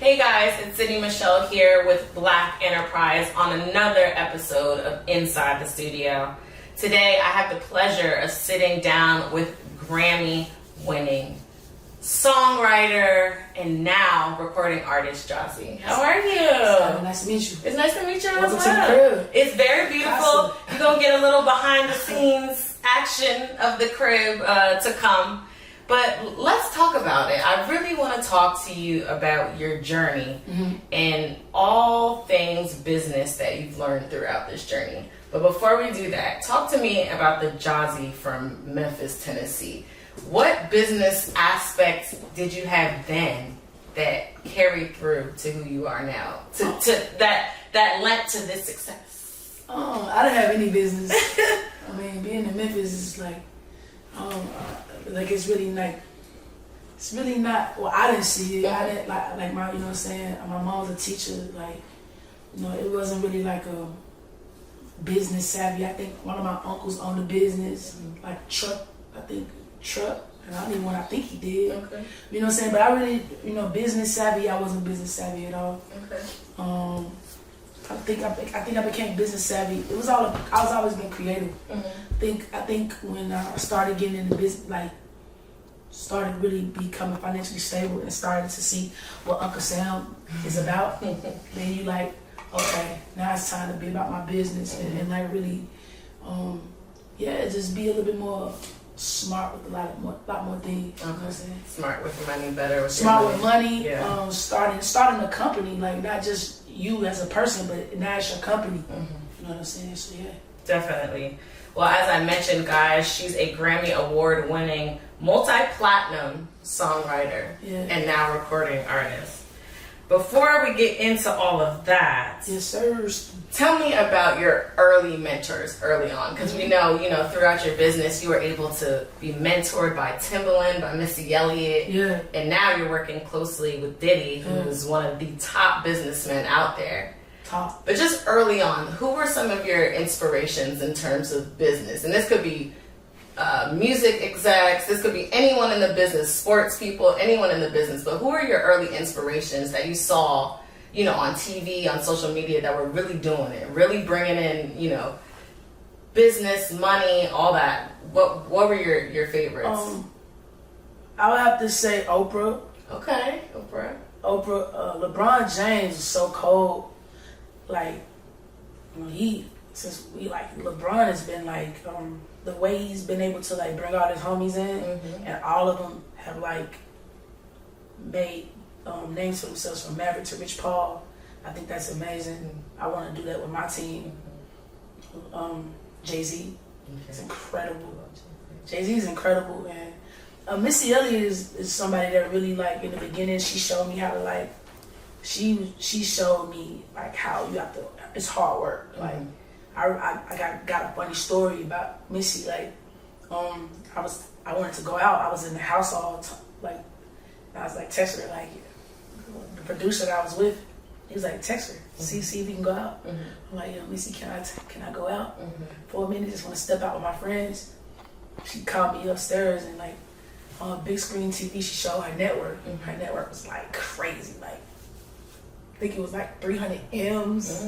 Hey guys, it's Sydney Michelle here with Black Enterprise on another episode of Inside the Studio. Today I have the pleasure of sitting down with Grammy-Winning songwriter and now recording artist Jozzy. How are you? Nice to meet you. It's nice to meet you as Welcome well. to the crib. It's very beautiful. You're going to get a little behind the scenes action of the crib to come. But let's talk about it. I really want to talk to you about your journey and all things business that you've learned throughout this journey. But before we do that, talk to me about the Jozzy from Memphis, Tennessee. What business aspects did you have then that carried through to who you are now? That led to this success? I didn't have any business. I mean, being in Memphis is like it's really not. Well, I didn't see it. I didn't like my, you know what I'm saying. My mom was a teacher. Like, you know, it wasn't really like a business savvy. I think one of my uncles owned a business, like truck. And I don't even I think he did. Okay. You know what I'm saying. But I really, business savvy. I wasn't business savvy at all. Okay. I think I became business savvy. I was always been creative. I think when I started getting into business, like started really becoming financially stable and started to see what Uncle Sam is about, then you like, okay, now it's time to be about my business and like really, just be a little bit more smart with a lot more things. You know what I'm saying? Smart with money, better with smart with money. Yeah. Starting a company, like not just you as a person, but now it's your company. You know what I'm saying? So yeah. Definitely. Well, as I mentioned, guys, she's a Grammy Award Winning multi-platinum songwriter and now recording artist. Before we get into all of that, yes, sir. Tell me about your early mentors early on, because we know, throughout your business, you were able to be mentored by Timbaland, by Missy Elliott, and now you're working closely with Diddy, who is one of the top businessmen out there. Top. But just early on, who were some of your inspirations in terms of business? And this could be music execs, this could be anyone in the business, sports people, anyone in the business. But who are your early inspirations that you saw, on TV, on social media, that were really doing it, really bringing in, business, money, all that? What were your favorites? I would have to say Oprah. Okay, Oprah. LeBron James is so cold. Like, LeBron has been like, the way he's been able to like bring all his homies in, and all of them have like made names for themselves from Maverick to Rich Paul. I think that's amazing. I want to do that with my team. Jay-Z is incredible. Jay-Z is incredible, and Missy Elliott is somebody that really, like, in the beginning, she showed me how to, like, she showed me like how you have to. It's hard work. Like, I got a funny story about Missy. Like, I wanted to go out. I was in the house all the time. Like, I was like, text her, like, the producer that I was with, he was like, text her, see if we can go out. I'm like, yo, Missy, can I go out for a minute? Just want to step out with my friends. She called me upstairs and like on a big screen TV, she showed her network. Her network was like crazy. Like, I think it was like 300 M's.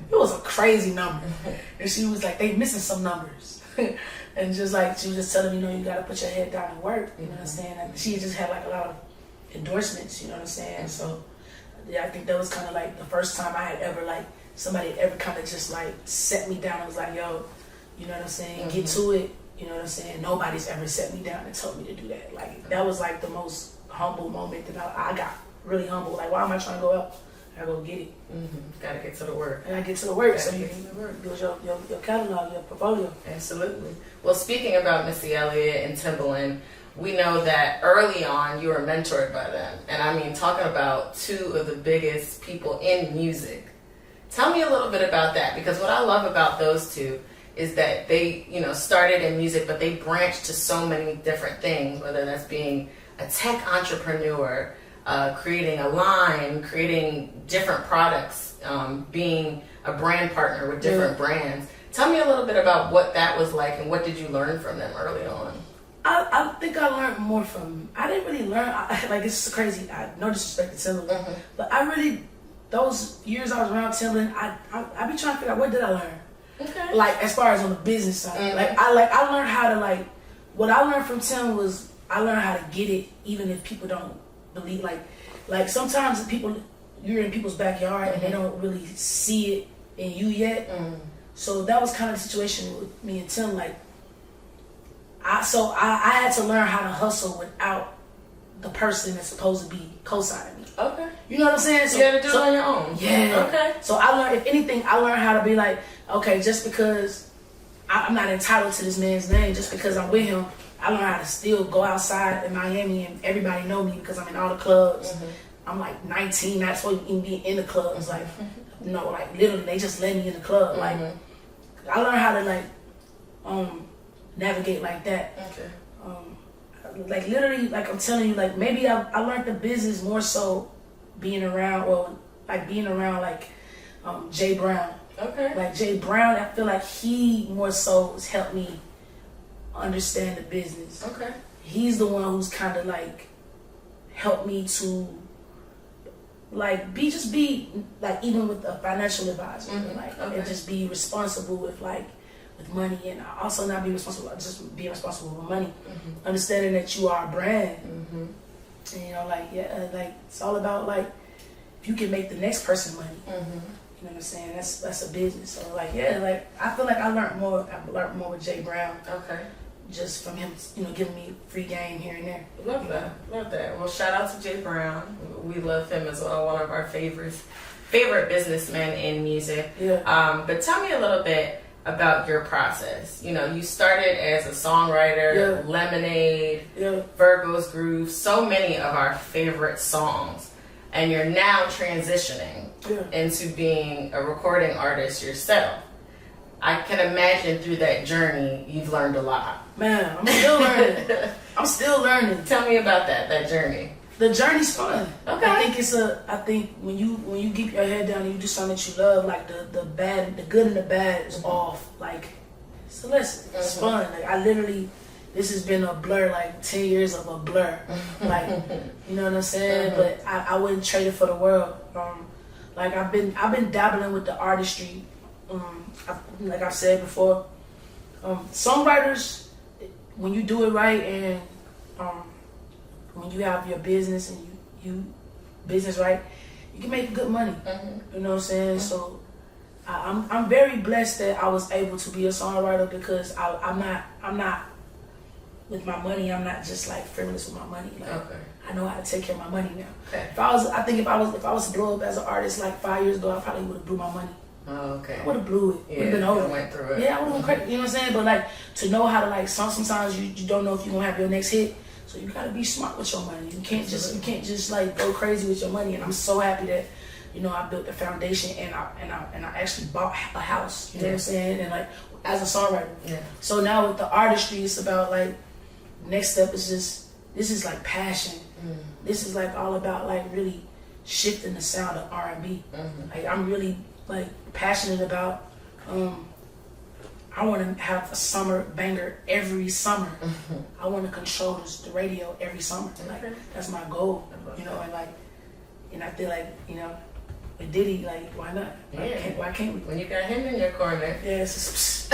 It was a crazy number. And she was like, they missing some numbers. And just like, she was just telling me, you gotta put your head down and work. You know what I'm saying? Like, she just had like a lot of endorsements, you know what I'm saying? So yeah, I think that was kind of like the first time I had ever like, somebody had ever kind of just like set me down and was like, yo, you know what I'm saying? Get to it. You know what I'm saying? Nobody's ever set me down and told me to do that. Like, that was like the most humble moment that I got really humble. Like, why am I trying to go out? I go get it. Gotta get to the work. And I get to the work, so you can build your catalog, your portfolio. Absolutely. Well, speaking about Missy Elliott and Timbaland, we know that early on you were mentored by them. And I mean, talking about two of the biggest people in music. Tell me a little bit about that, because what I love about those two is that they, started in music, but they branched to so many different things, whether that's being a tech entrepreneur, creating a line, creating different products, being a brand partner with different brands. Tell me a little bit about what that was like and what did you learn from them early on? I think I learned more from. I didn't really learn. Like it's crazy. No disrespect to Timbaland, but I really those years I was around Timbaland, I be trying to figure out what did I learn. Okay. Like as far as on the business side, I learned how to like. What I learned from Tim was I learned how to get it, even if people don't believe. Like sometimes you're in people's backyard and they don't really see it in you yet. So that was kind of the situation with me and Tim. Like, I had to learn how to hustle without the person that's supposed to be co-signing me. Okay. You know what I'm saying? So you had to do it on your own. Yeah. Okay. So I learned, if anything, I learned how to be like, okay, just because I'm not entitled to this man's name, just because I'm with him, I learned how to still go outside in Miami and everybody know me because I'm in all the clubs. I'm like 19, not supposed to even be in the clubs. Like, like literally they just let me in the club. Like, I learned how to like navigate like that. Okay. Like literally, like I'm telling you, like maybe I learned the business more so being around, like Jay Brown. Okay. Like Jay Brown, I feel like he more so has helped me understand the business. Okay. He's the one who's kind of like helped me to like be like even with a financial advisor, and just be responsible with money, and also not be responsible, just being responsible with money. Understanding that you are a brand, and like it's all about like if you can make the next person money. You know what I'm saying? That's a business. So like I feel like I learned more with Jay Brown. Okay. Just from him, giving me free game here and there. Love that. Well, shout out to Jay Brown. We love him as well. One of our favorite businessmen in music. Yeah. But tell me a little bit about your process. You started as a songwriter, Lemonade, Virgo's Groove, so many of our favorite songs. And you're now transitioning into being a recording artist yourself. I can imagine through that journey, you've learned a lot. Man, I'm still learning. Tell me about that journey. The journey's fun. Okay. I think when you keep your head down and you do something that you love, like the good and the bad is off. Like, so listen, it's fun. Like this has been a blur, like 10 years of a blur. Like, you know what I'm saying? But I wouldn't trade it for the world. Like I've been dabbling with the artistry. Like I've said before, songwriters, when you do it right and when you have your business and you business right, you can make good money. You know what I'm saying? So I'm very blessed that I was able to be a songwriter because I'm not with my money. I'm not just like frivolous with my money. Like I know how to take care of my money now. Okay. If I was to blow up as an artist like 5 years ago, I probably would have blew my money. Oh, okay. I would have blew it. Would have been over. Went through it. Yeah, I would have been crazy. You know what I'm saying? But like to know how to like sometimes you don't know if you're gonna have your next hit. So you gotta be smart with your money. You can't just like go crazy with your money. And I'm so happy that I built the foundation and I actually bought a house. You know what I'm saying? And like as a songwriter. Yeah. So now with the artistry, it's about like next step is this is like passion. This is like all about like really shifting the sound of R&B. Like I'm really like passionate about. I want to have a summer banger every summer. I want to control the radio every summer. Like that's my goal, and I feel like with Diddy, like why not? Why can't we? When you got him in your corner. Yes.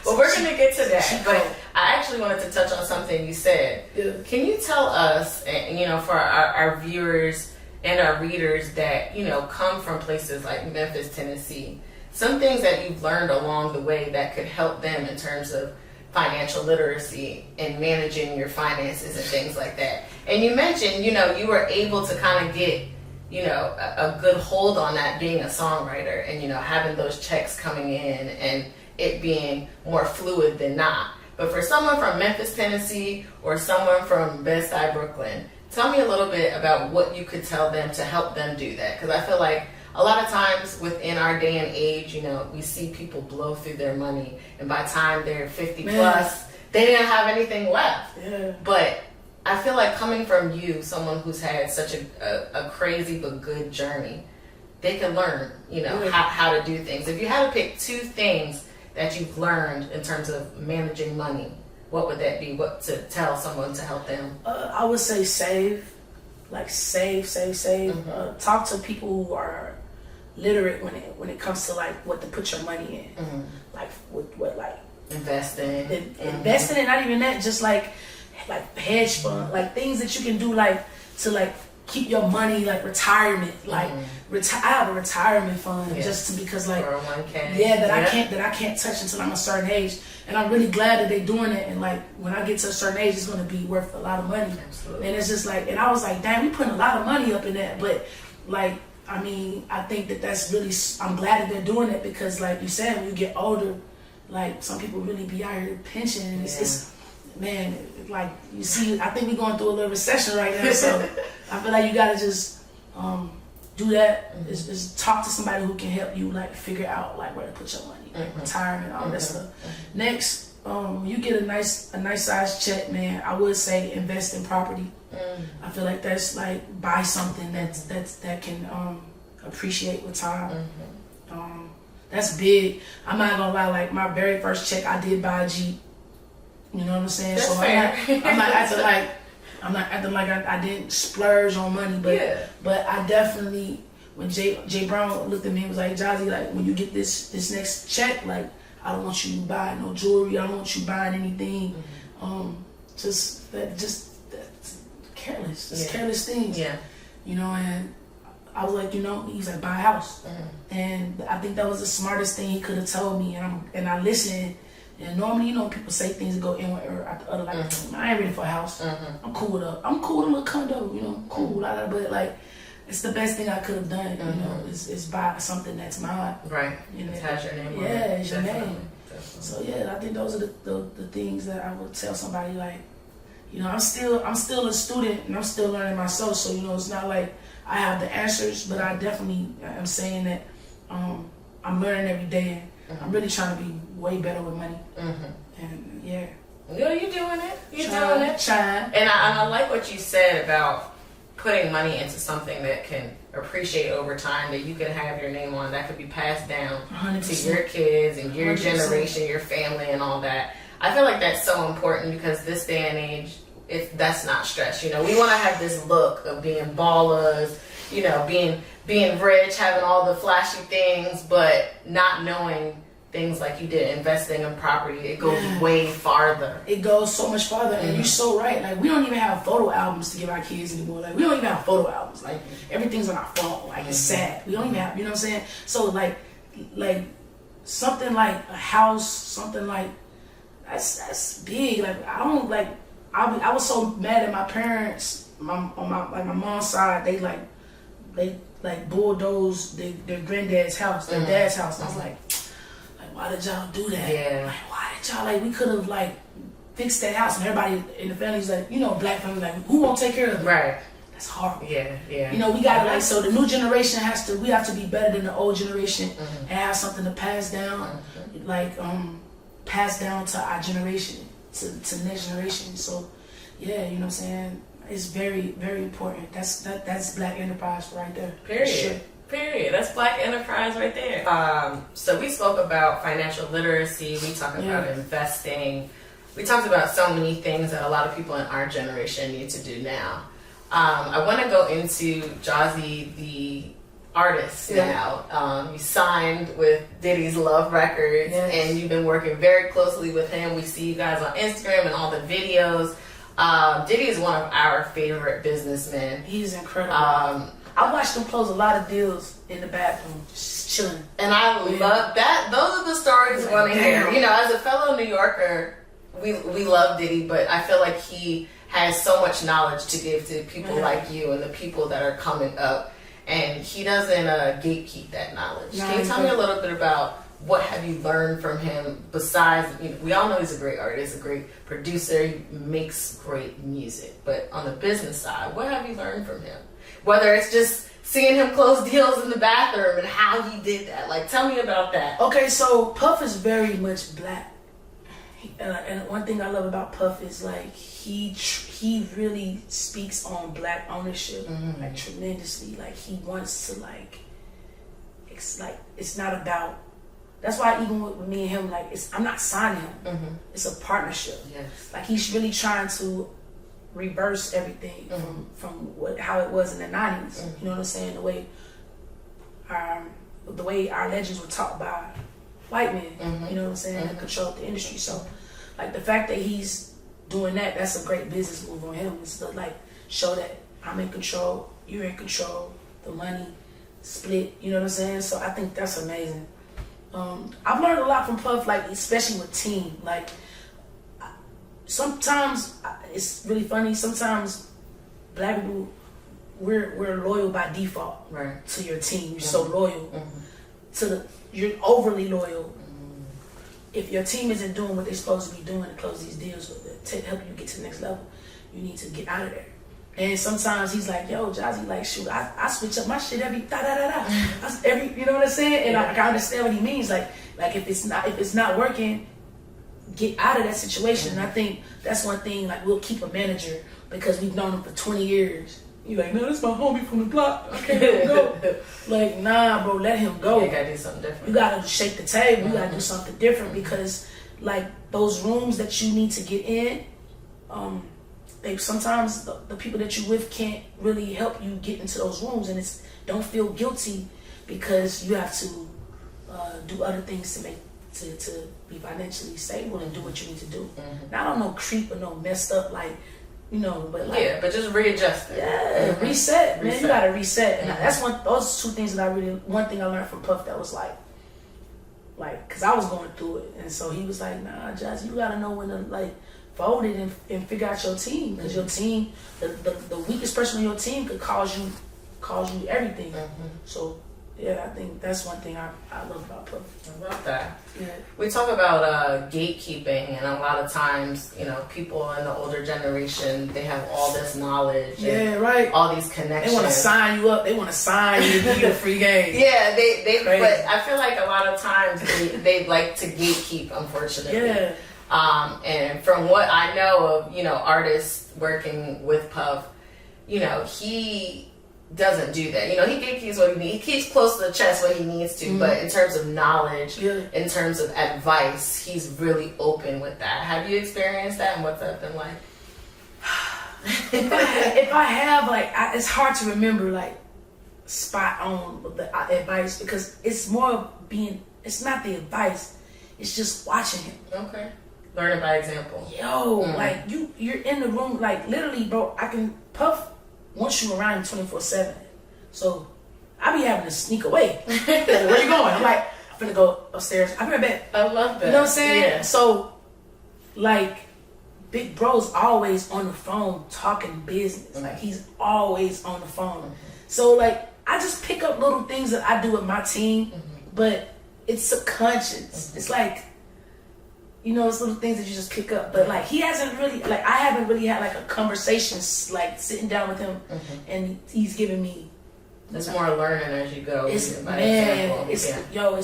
Well, we're gonna get to that, but I actually wanted to touch on something you said. Yeah. Can you tell us, for our viewers and our readers that come from places like Memphis, Tennessee, some things that you've learned along the way that could help them in terms of financial literacy and managing your finances and things like that. And you mentioned, you were able to kind of get, a good hold on that being a songwriter and, having those checks coming in and it being more fluid than not. But for someone from Memphis, Tennessee, or someone from Bed-Stuy, Brooklyn, tell me a little bit about what you could tell them to help them do that. Because I feel like a lot of times within our day and age, we see people blow through their money, and by the time they're 50 plus, they didn't have anything left. Yeah. But I feel like coming from you, someone who's had such a crazy but good journey, they can learn, how to do things. If you had to pick two things that you've learned in terms of managing money, what would that be? What to tell someone to help them? I would say save. Like save. Talk to people who are literate when it comes to like what to put your money in. Like what like investing, and not even that, just like hedge fund, like things that you can do like to like keep your money, like retirement, like I have a retirement fund just to, because like 401k, that I can't touch until I'm a certain age, and I'm really glad that they're doing it. And like when I get to a certain age, it's going to be worth a lot of money. Absolutely. And it's just like, and I was like, damn, we putting a lot of money up in that, but like, I mean, I think that's really, I'm glad that they're doing it, because like you said, when you get older, like some people really be out here pinching, and it's man, like you see, I think we're going through a little recession right now, so I feel like you gotta just do that. Is talk to somebody who can help you like figure out like where to put your money, like retirement, all that stuff. Next, you get a nice size check, man. I would say invest in property. I feel like that's like buy something that can appreciate with time. That's big. I'm not gonna lie, like my very first check, I did buy a Jeep. You know what I'm saying? That's so fair. I'm not acting like I didn't splurge on money, but I definitely, when Jay Brown looked at me and was like, Jozzy, like when you get this next check, like I don't want you buying no jewelry, I don't want you buying anything. Just careless. Just careless things. Yeah. You know, and I was like, you know, he's like, buy a house. And I think that was the smartest thing he could have told me, and I listened. And normally, you know, people say things that go in one ear out the other. Like, I ain't ready for a house. I'm cool with a little condo. You know, cool. But like, it's the best thing I could have done. You know, is buy something that's mine. Right. You know, it has your name on it. Yeah, it's your name. Definitely. So yeah, I think those are the things that I would tell somebody. Like, you know, I'm still a student and I'm still learning myself. So you know, it's not like I have the answers, but I definitely am saying that I'm learning every day. I'm really trying to be way better with money. And yeah. You're doing it. You're doing it. Trying. And I like what you said about putting money into something that can appreciate over time, that you can have your name on, that could be passed down 100%. to your kids and your 100%. generation, your family and all that. I feel like that's so important, because this day and age, that's not stress. You know, we want to have this look of being ballers, you know, being rich, having all the flashy things, but not knowing things like you did, investing in property. It goes way farther. It goes so much farther, and you're so right. Like, we don't even have photo albums to give our kids anymore. Like, we don't even have photo albums. Like, everything's on our phone. Like, it's sad. We don't even have, you know what I'm saying? So, like something like a house, something like, that's big. Like, I don't, like, I was so mad at my parents, on my mom's side. They bulldozed their granddad's house, their dad's house. And I was like, why did y'all do that? Yeah. Like, why did y'all, like, we could have, like, fixed that house. And everybody in the family's like, you know, black family, like, who won't take care of it? Right. That's horrible. Yeah. You know, we gotta, like, so the new generation we have to be better than the old generation and have something to pass down, like, pass down to our generation, to next generation. So, yeah, you know what I'm saying? It's very, very important. That's black enterprise right there. Period. Sure. Period. That's black enterprise right there. So we spoke about financial literacy. We talked about investing. We talked about so many things that a lot of people in our generation need to do now. I want to go into Jozzy, the artist now. You signed with Diddy's Love Records, and you've been working very closely with him. We see you guys on Instagram and all the videos. Diddy is one of our favorite businessmen. He's incredible. I watched him close a lot of deals in the bathroom, just chilling. And I love that. Those are the stories we want to hear. You know, as a fellow New Yorker, we love Diddy, but I feel like he has so much knowledge to give to people like you and the people that are coming up. And he doesn't gatekeep that knowledge. Can you tell me a little bit about what have you learned from him besides, you know, we all know he's a great artist, a great producer, he makes great music. But on the business side, what have you learned from him? Whether it's just seeing him close deals in the bathroom and how he did that. Like, tell me about that. Okay, so Puff is very much black. And one thing I love about Puff is, like, he really speaks on black ownership, like, tremendously. Like, he wants to, like, it's not about that's why even with me and him, like, I'm not signing him. Mm-hmm. It's a partnership. Yes. Like, he's really trying to reverse everything from how it was in the 90s. You know what I'm saying? The way our legends were taught by white men. You know what I'm saying? That controlled the industry. So, like, the fact that he's doing that's a great business move on him. It's to, like, show that I'm in control, you're in control, the money split. You know what I'm saying? So I think that's amazing. I've learned a lot from Puff, like, especially with team. Like, sometimes it's really funny. Sometimes black people, we're loyal by default to your team. You're so loyal you're overly loyal. If your team isn't doing what they're supposed to be doing to close these deals to help you get to the next level, you need to get out of there. And sometimes he's like, yo, Jozzy, like, shoot, I switch up my shit every you know what I'm saying? And I understand what he means. Like if it's not working, get out of that situation. And I think that's one thing, like, we'll keep a manager because we've known him for 20 years. You're like, no, that's my homie from the block. I can't let him go. Like, nah, bro, let him go. You gotta do something different. You gotta shake the table. You gotta do something different because, like, those rooms that you need to get in, sometimes the people that you with can't really help you get into those rooms, and don't feel guilty because you have to do other things to be financially stable and do what you need to do. Not on no creep or no messed up, like, you know, but like, but just readjust it. Yeah, reset, man. You gotta reset, and those two things that one thing I learned from Puff that was like, cause I was going through it, and so he was like, nah, Jozzy, you gotta know when to, like, fold it and figure out your team, because your team, the weakest person on your team could cause you everything. So yeah, I think that's one thing I love about Puff. I love that. Yeah. We talk about gatekeeping, and a lot of times, you know, people in the older generation, they have all this knowledge. Yeah, right. All these connections. They want to sign you up. They want to sign you to give you a free game. Yeah, they. But I feel like a lot of times they like to gatekeep, unfortunately. Yeah. And from what I know of, you know, artists working with Puff, you know, he doesn't do that. You know, he gatekeeps what he needs. He keeps close to the chest what he needs to, but in terms of knowledge, in terms of advice, he's really open with that. Have you experienced that, and what's that been like? if I have, like, it's hard to remember, like, spot on the advice, because it's more of it's not the advice, it's just watching him. Okay. Learning by example. Yo, like, you're in the room, like, literally, bro, Puff wants you around 24/7. So I be having to sneak away. Like, where you going? I'm like, I'm finna go upstairs. I'll be right back. I love that. You know what I'm saying? Yeah. So, like, Big Bro's always on the phone talking business. Like, he's always on the phone. So, like, I just pick up little things that I do with my team, but it's subconscious. It's like, you know, it's little things that you just pick up. But, like, he hasn't really, like, I haven't really had, like, a conversation, like, sitting down with him, and he's giving me. It's more learning as you go. It's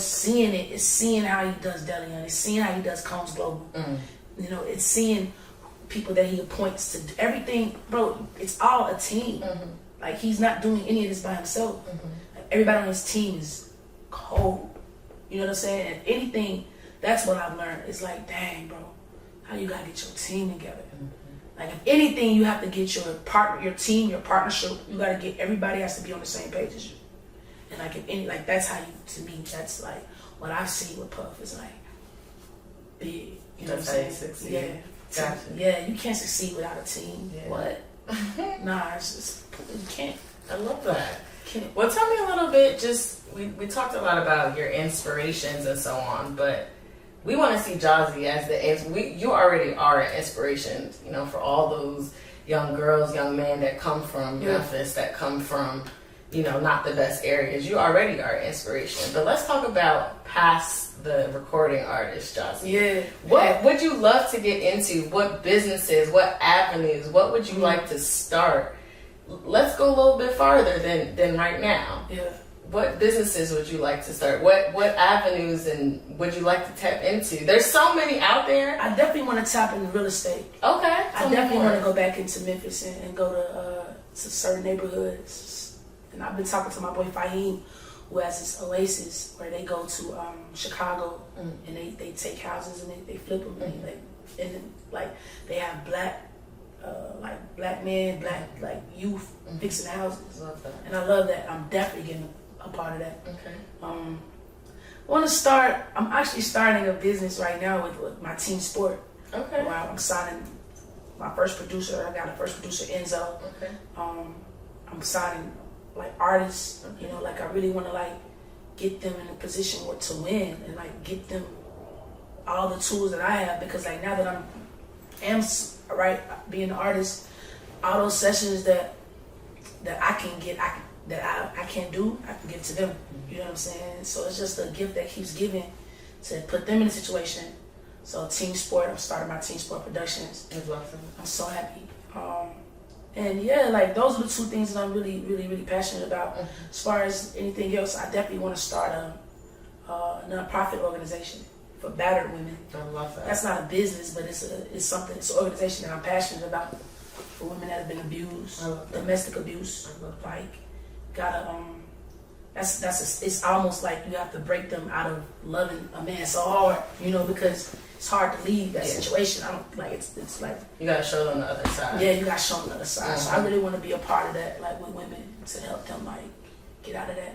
seeing it. It's seeing how he does Delion. It's seeing how he does Combs Global. You know, it's seeing people that he appoints to everything. Bro, it's all a team. Like, he's not doing any of this by himself. Like, everybody on his team is cold. You know what I'm saying? And anything, that's what I've learned. It's like, dang, bro, how you gotta get your team together. Like, if anything, you have to get your partner, your team, your partnership. You gotta get, everybody has to be on the same page as you. And like, that's how you, to me, that's like what I see with Puff is like big. You know what I'm saying? Yeah. Gotcha. Yeah, you can't succeed without a team. Yeah. What? Nah, it's just, you can't. I love that. Well, tell me a little bit, just, we talked a lot about your inspirations and so on, but we want to see Jozzy as you already are an inspiration, you know, for all those young girls, young men that come from Memphis, that come from, you know, not the best areas. You already are an inspiration. But let's talk about past the recording artist, Jozzy. Yeah. What would you love to get into? What businesses, what avenues, what would you like to start? Let's go a little bit farther than right now. Yeah. What businesses would you like to start? What avenues and would you like to tap into? There's so many out there. I definitely want to tap into real estate. Okay. I definitely want to go back into Memphis and go to certain neighborhoods. And I've been talking to my boy Fahim, who has this oasis where they go to Chicago and they take houses and they flip them and they have black men, black youth fixing houses. Love that. And I love that. I'm definitely getting a part of that. Okay. I'm actually starting a business right now with my team sport. Okay. Where I'm signing my first producer. I got a first producer, Enzo. Okay. I'm signing like artists. You know, like I really want to like get them in a position to win and like get them all the tools that I have, because like now that I am being an artist, all those sessions that I can get, I can't do, I can give to them. You know what I'm saying? So it's just a gift that keeps giving to put them in a situation. So team sport, I'm starting my team sport productions. That's awesome. I'm so happy. And yeah, like those are the two things that I'm really, really, really passionate about. As far as anything else, I definitely want to start a nonprofit organization for battered women. I love that. That's not a business, but it's an organization that I'm passionate about for women that have been abused, domestic abuse. Like, it's almost like you have to break them out of loving a man so hard, you know, because it's hard to leave that situation. I don't like it's like you gotta show them the other side. Yeah, you gotta show them the other side. So I really want to be a part of that, like with women, to help them like get out of that.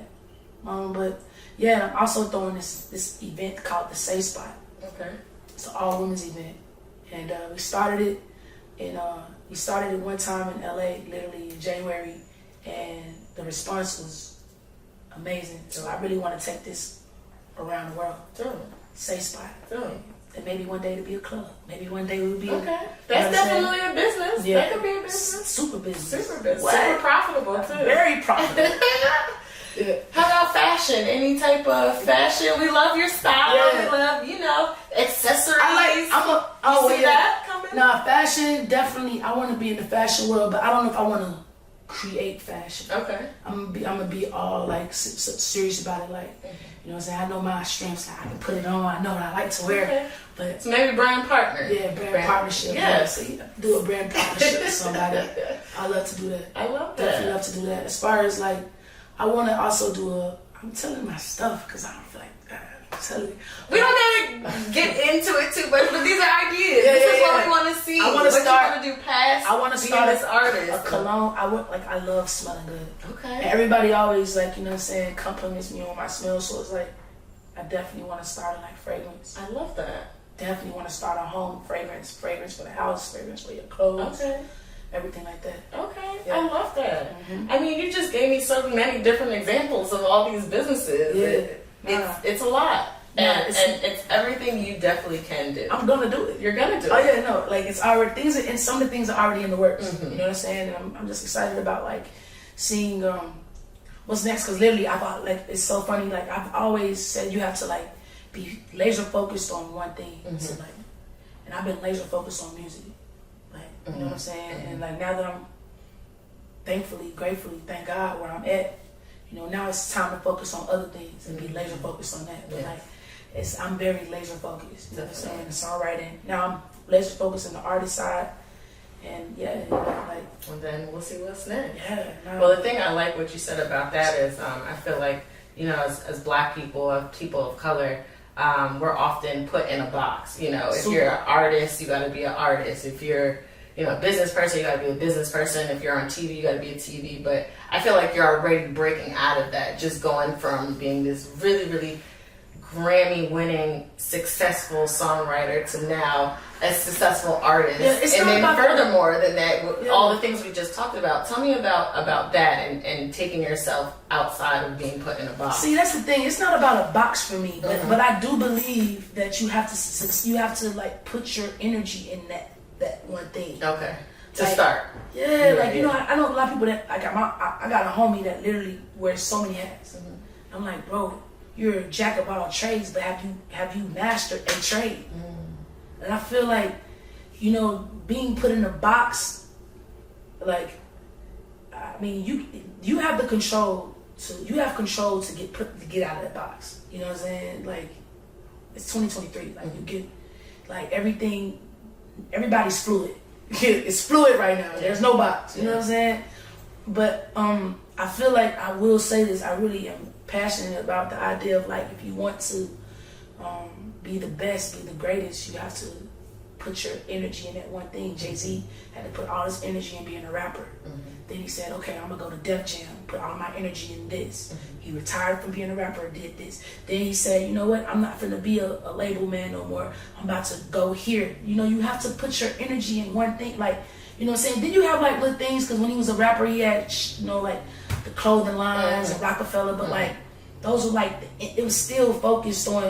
But yeah, I'm also throwing this event called the Safe Spot. Okay. It's an all women's event, and we started it one time in LA, literally in January, and the response was amazing. So I really want to take this around the world. Safe Spot. And maybe one day it'll be a club. Maybe one day we'll be okay. That's definitely a business. Yeah. That could be a business. Super business. Super business. Super profitable too. Very profitable. Yeah. How about fashion? Any type of fashion? We love your style. Yeah. We love, accessories. That coming? Nah, fashion, definitely. I want to be in the fashion world, but I don't know if I want to create fashion. Okay. I'm gonna be all like serious about it. Like, you know what I'm saying? I know my strengths. I can put it on. I know what I like to wear. Okay. But so maybe brand partner. Yeah, brand partnership. Yeah. So do a brand partnership with somebody. I love to do that. I love that. Definitely love to do that. As far as like, I want to also do I'm telling my stuff because I don't feel like I'm telling you. We don't gotta get into it too much, but these are ideas. This is what we want to see. I want to start. You want to do past. I want to start this artist. A cologne. I love smelling good. Okay. And everybody always like, you know what I'm saying, compliments me on my smell. So it's like, I definitely want to start a like fragrance. I love that. Definitely want to start a home fragrance for the house, fragrance for your clothes. Okay. Everything like that. Okay, yeah. I love that. I mean, you just gave me so many different examples of all these businesses. Yeah. It's a lot. And it's everything you definitely can do. I'm gonna do it. You're gonna do it. Oh yeah, no, like it's already and some of the things are already in the works. You know what I'm saying? And I'm just excited about like seeing what's next. Because literally, I thought like it's so funny. Like I've always said, you have to like be laser focused on one thing. So like, and I've been laser focused on music. Like you know what I'm saying? And like now that I'm gratefully, thank God where I'm at. You know, now it's time to focus on other things and be laser focused on that. But like, I'm very laser focused. You know what I'm saying? The songwriting. Now I'm laser focused on the artist side, and And then we'll see what's next. Yeah. No. Well, the thing I like what you said about that is, I feel like as Black people, people of color, we're often put in a box. You know, if you're an artist, you got to be an artist. If you're a business person, you gotta be a business person. If you're on TV, you gotta be a TV. But I feel like you're already breaking out of that, just going from being this really, really Grammy-winning, successful songwriter to now a successful artist. Yeah, and then furthermore than that, all the things we just talked about. Tell me about that and taking yourself outside of being put in a box. See, that's the thing. It's not about a box for me, but I do believe that you have to like put your energy in that one thing. Okay. To start. Yeah, I know a lot of people that like I got a homie that literally wears so many hats. I'm like, bro, you're a jack of all trades, but have you mastered a trade? And I feel like, being put in a box, like, I mean, you have the control to get out of that box. You know what I'm saying? Like, it's 2023. Like you get like everything. Everybody's fluid. It's fluid right now. There's no box. You know what I'm saying? But I feel like I will say this. I really am passionate about the idea of like, if you want to be the best, be the greatest, you have to put your energy in that one thing. Jay-Z had to put all his energy in being a rapper. Then he said, okay, I'm gonna go to Def Jam, put all my energy in this. He retired from being a rapper, did this. Then he said, you know what, I'm not gonna be a label man no more. I'm about to go here. You know, you have to put your energy in one thing. Like, you know what I'm saying? Then you have like little things, because when he was a rapper, he had, you know, like the clothing lines and Rockefeller, but like, those were like, it was still focused on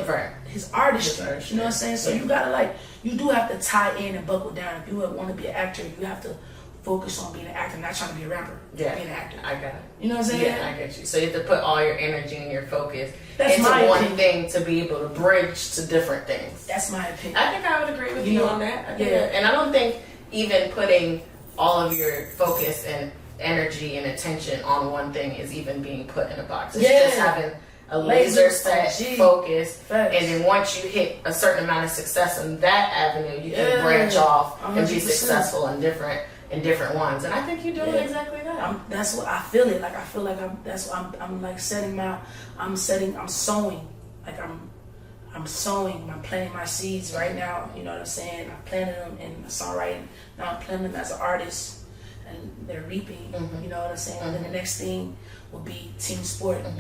his artistry. You know what I'm saying? So you gotta like, you do have to tie in and buckle down. If you want to be an actor, you have to focus on being an actor, not trying to be a rapper. Yeah, being an actor. I got it. You know what I'm saying? Yeah, I get you. So you have to put all your energy and your focus That's into my one opinion. thing to be able to bridge to different things. That's my opinion. I think I would agree with you on that. Yeah. And I don't think even putting all of your focus and energy and attention on one thing is even being put in a box. It's just having a laser set focus, and then once you hit a certain amount of success in that avenue, you can branch off 100%. And be successful in different ones. And I think you're doing exactly that. That's what I feel it. Like I feel like I'm like I'm sowing. Like I'm sowing. I'm planting my seeds right now. You know what I'm saying? I planted them in songwriting. Now I'm planting them as an artist, and they're reaping. You know what I'm saying? And then the next thing will be team sport and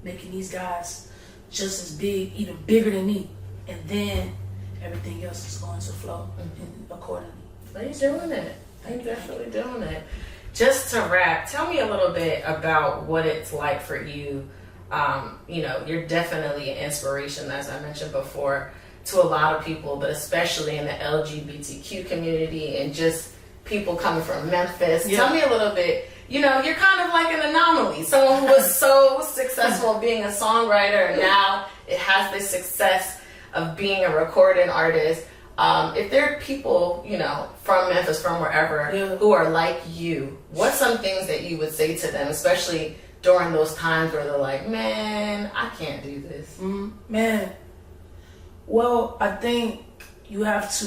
making these guys just as big, even bigger than me, and then everything else is going to flow accordingly. You're doing it. You're definitely doing it. Just to wrap, tell me a little bit about what it's like for you. You know, you're definitely an inspiration, as I mentioned before, to a lot of people, but especially in the LGBTQ community and just people coming from Memphis. Tell me a little bit. You know, you're kind of like an anomaly. Someone who was so successful being a songwriter, and now it has this success of being a recording artist. If there are people, you know, from Memphis, from wherever, who are like you, what's some things that you would say to them, especially during those times where they're like, man, I can't do this? Man, well, I think you have to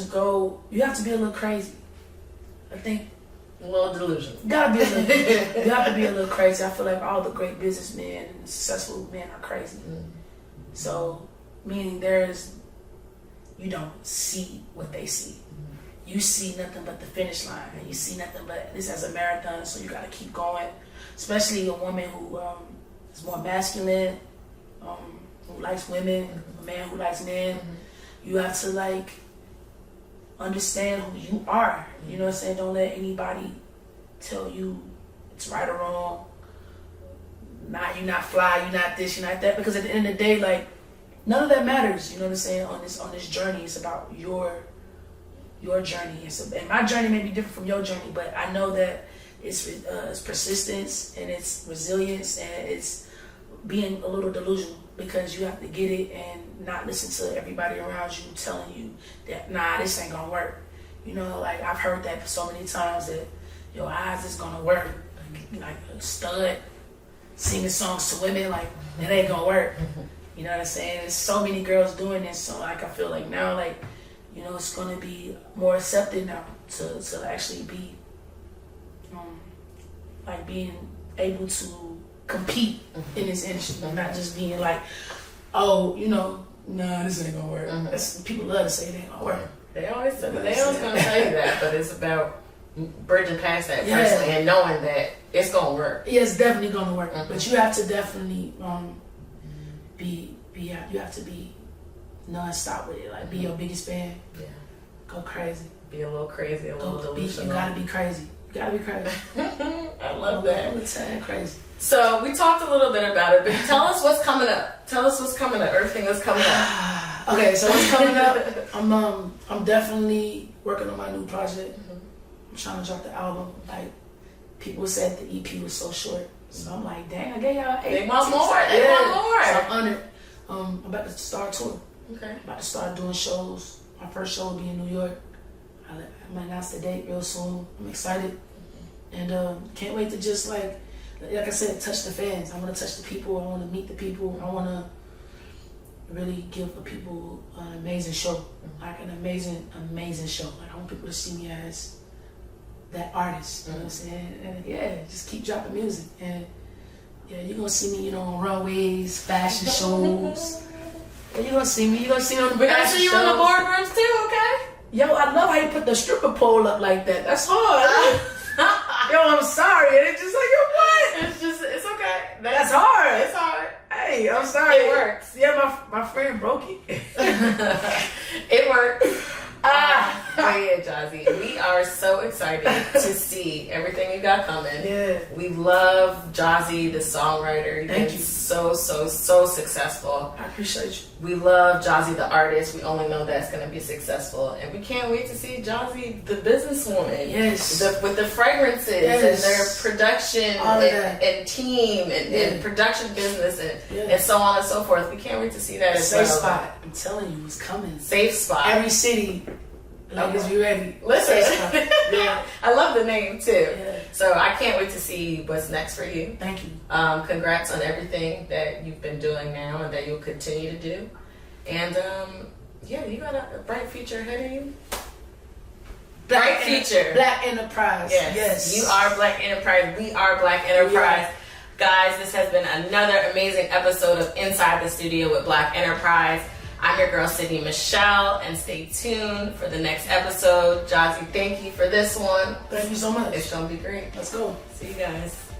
be a little crazy. I think a little delusional. You have to be a little crazy. I feel like all the great businessmen and successful men are crazy. So, meaning you don't see what they see. You see nothing but the finish line, and you see nothing but this as a marathon. So you got to keep going. Especially a woman who is more masculine, who likes women, a man who likes men. You have to like understand who you are. You know what I'm saying? Don't let anybody tell you it's right or wrong. You're not fly, you're not this, you're not that. Because at the end of the day, like, none of that matters. You know what I'm saying? On this journey, it's about your journey. And my journey may be different from your journey, but I know that it's persistence and it's resilience and it's being a little delusional, because you have to get it and not listen to everybody around you telling you that, nah, this ain't gonna work. You know, like I've heard that so many times, that your eyes is gonna work. Like a stud singing songs to women, like it ain't gonna work. You know what I'm saying? There's so many girls doing this, so like I feel like now, like, you know, it's gonna be more accepted now to actually be like being able to compete in this industry, not just being like, oh, you know, nah, this ain't gonna work. People love to say it ain't gonna work. They always gonna tell you that, but it's about bridging past that personally and knowing that it's gonna work. Yeah, it's definitely gonna work. But you have to definitely you have to be non-stop with it. Like, be your biggest fan. Yeah. Go crazy. Be a little crazy, a little delusional. You gotta be crazy. You gotta be crazy. I love that. I'm saying crazy. So we talked a little bit about it, but tell us what's coming up. Tell us what's coming up. Everything that's coming up. Okay, so what's coming up? I'm definitely working on my new project. I'm trying to drop the album. Like, people said the EP was so short, so I'm like, dang, I gave y'all 8. They want more. They want more. So I'm honored. I'm about to start touring. Okay. I'm about to start doing shows. My first show will be in New York. I'm gonna announce the date real soon. I'm excited, and can't wait to just like I said, touch the fans. I want to touch the people. I want to meet the people. I want to really give the people an amazing show, like an amazing show. Like, I want people to see me as that artist. You know what I'm saying? And yeah, just keep dropping music. And Yeah, you're gonna see me, on runways, fashion shows. Yeah, you're gonna see me. You're gonna see me on the We're gonna fashion see you shows. in the boardrooms too, okay? Yo, I love how you put the stripper pole up like that. That's hard. Yo, I'm sorry. And it's just like, yo, what? It's okay. That's hard. It's hard. Hey, I'm sorry. It works. Yeah, my friend broke it. It works. But yeah, Jozzy, we are so excited to see everything you got coming. Yeah. We love Jozzy, the songwriter. You've Thank been you. so successful. I appreciate you. We love Jozzy, the artist. We only know that's going to be successful. And we can't wait to see Jozzy, the businesswoman. Yes. With the fragrances Yes. and their production All of that. and team and production business Yeah. and so on and so forth. We can't wait to see that as Safe well. spot. I'm telling you, it's coming. Safe spot. Every city, niggas be ready. Listen, Safe spot. Yeah. I love the name too. Yeah. So I can't wait to see what's next for you. Thank you. Congrats on everything that you've been doing now and that you'll continue to do. And yeah, you got a bright future ahead of you. Bright future. Black Enterprise. Yes. You are Black Enterprise. We are Black Enterprise. Guys, this has been another amazing episode of Inside the Studio with Black Enterprise. I'm your girl, Sydney Michelle, and stay tuned for the next episode. Jozzy, thank you for this one. Thank you so much. It's going to be great. Let's go. See you guys.